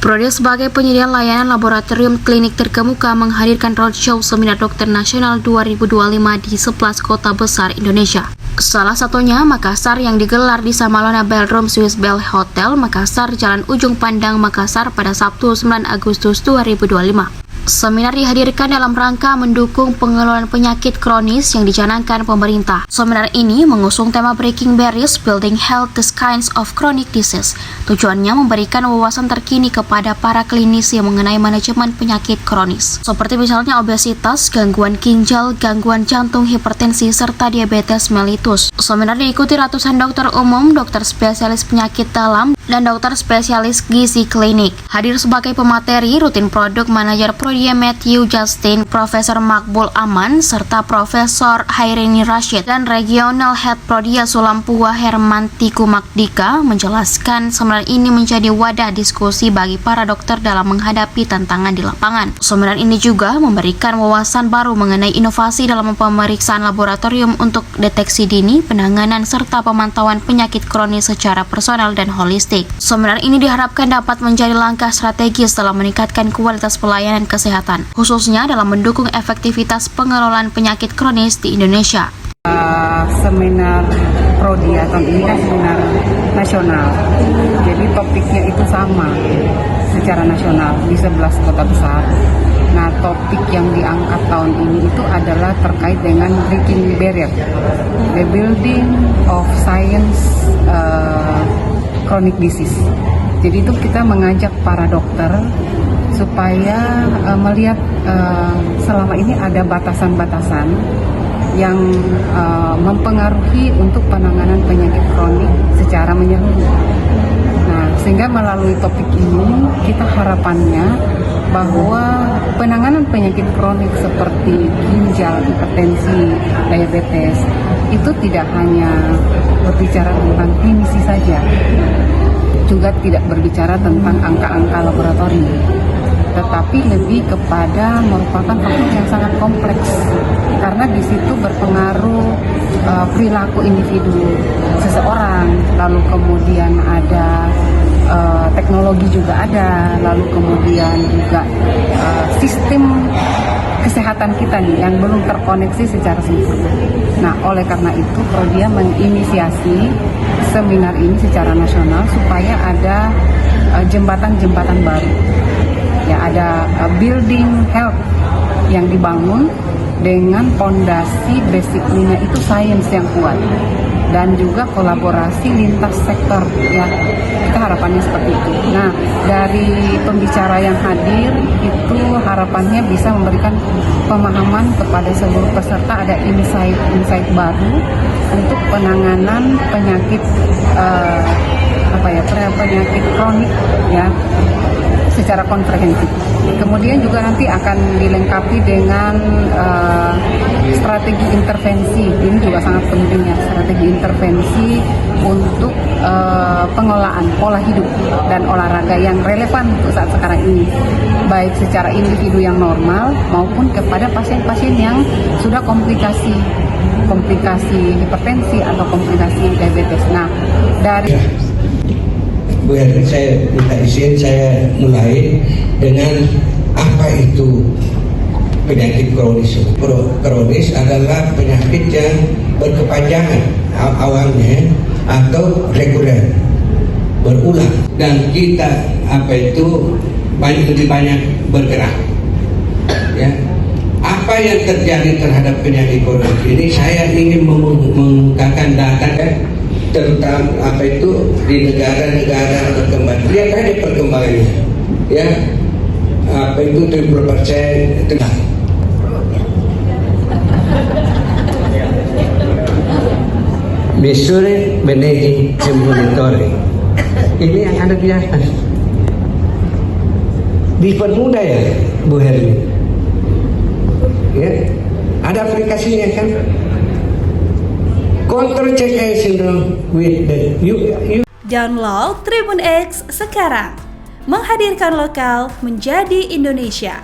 Prodi sebagai penyedia layanan laboratorium klinik terkemuka menghadirkan roadshow Seminar Dokter Nasional 2025 di 11 kota besar Indonesia. Salah satunya Makassar yang digelar di Samalona Ballroom Swiss Bell Hotel, Makassar, Jalan Ujung Pandang, Makassar pada Sabtu 9 Agustus 2025. Seminar dihadirkan dalam rangka mendukung pengelolaan penyakit kronis yang dicanangkan pemerintah. Seminar ini mengusung tema Breaking Barriers, Building Health, the Kinds of Chronic Disease. Tujuannya memberikan wawasan terkini kepada para klinisi mengenai manajemen penyakit kronis, seperti misalnya obesitas, gangguan ginjal, gangguan jantung, hipertensi, serta diabetes mellitus. Seminar diikuti ratusan dokter umum, dokter spesialis penyakit dalam, dan dokter spesialis gizi klinik. Hadir sebagai pemateri rutin produk manajer Prodi Matthew Justin, Profesor Makbul Aman, serta Profesor Hairini Rashid, dan Regional Head Prodia Sulampua Hermantiku Magdika menjelaskan seminar ini menjadi wadah diskusi bagi para dokter dalam menghadapi tantangan di lapangan. Seminar ini juga memberikan wawasan baru mengenai inovasi dalam pemeriksaan laboratorium untuk deteksi dini, penanganan, serta pemantauan penyakit kronis secara personal dan holistik. Seminar ini diharapkan dapat menjadi langkah strategis dalam meningkatkan kualitas pelayanan kesehatan, khususnya dalam mendukung efektivitas pengelolaan penyakit kronis di Indonesia. Seminar Prodi atau ini kan seminar nasional, jadi topiknya itu sama secara nasional di 11 kota besar. Nah, topik yang diangkat tahun ini itu adalah terkait dengan breaking barrier, the building of science chronic disease. Jadi itu kita mengajak para dokter supaya melihat selama ini ada batasan-batasan yang mempengaruhi untuk penanganan penyakit kronik secara menyeluruh. Nah, sehingga melalui topik ini kita harapannya bahwa penanganan penyakit kronik seperti ginjal, hipertensi, diabetes itu tidak hanya berbicara tentang klinisi saja, juga tidak berbicara tentang angka-angka laboratorium, tetapi lebih kepada merupakan topik yang sangat kompleks karena di situ berpengaruh perilaku individu seseorang, lalu kemudian ada teknologi juga ada, lalu kemudian juga sistem kesehatan kita nih yang belum terkoneksi secara sempurna. Nah, oleh karena itu Prodia menginisiasi seminar ini secara nasional supaya ada jembatan-jembatan baru. Ya, ada building health yang dibangun dengan fondasi basicnya itu sains yang kuat dan juga kolaborasi lintas sektor, ya, kita harapannya seperti itu. Nah, dari pembicara yang hadir itu harapannya bisa memberikan pemahaman kepada seluruh peserta, ada insight baru untuk penanganan penyakit penyakit kronik, ya, secara komprehensif. Kemudian juga nanti akan dilengkapi dengan strategi intervensi. Ini juga sangat penting, ya, strategi intervensi untuk pengelolaan pola hidup dan olahraga yang relevan untuk saat sekarang ini, baik secara individu yang normal maupun kepada pasien-pasien yang sudah komplikasi hipertensi atau komplikasi diabetes. Nah, dari Bu Herni, saya minta izin saya mulai dengan apa itu penyakit kronis. Kronis adalah penyakit yang berkepanjangan awalnya atau reguler, berulang, dan kita lebih banyak bergerak. Ya, apa yang terjadi terhadap penyakit kronis ini saya ingin mengungkapkan data tentang di negara-negara berkembang. Lihat aja perkembangannya, ya, 70% tengah. Missouri Managing Monitoring ini yang ada di atas. Dipermudah, ya, Bu Herni, ya, ada aplikasinya kan. Control check syndrome with the Download Tribun X sekarang, menghadirkan lokal menjadi Indonesia.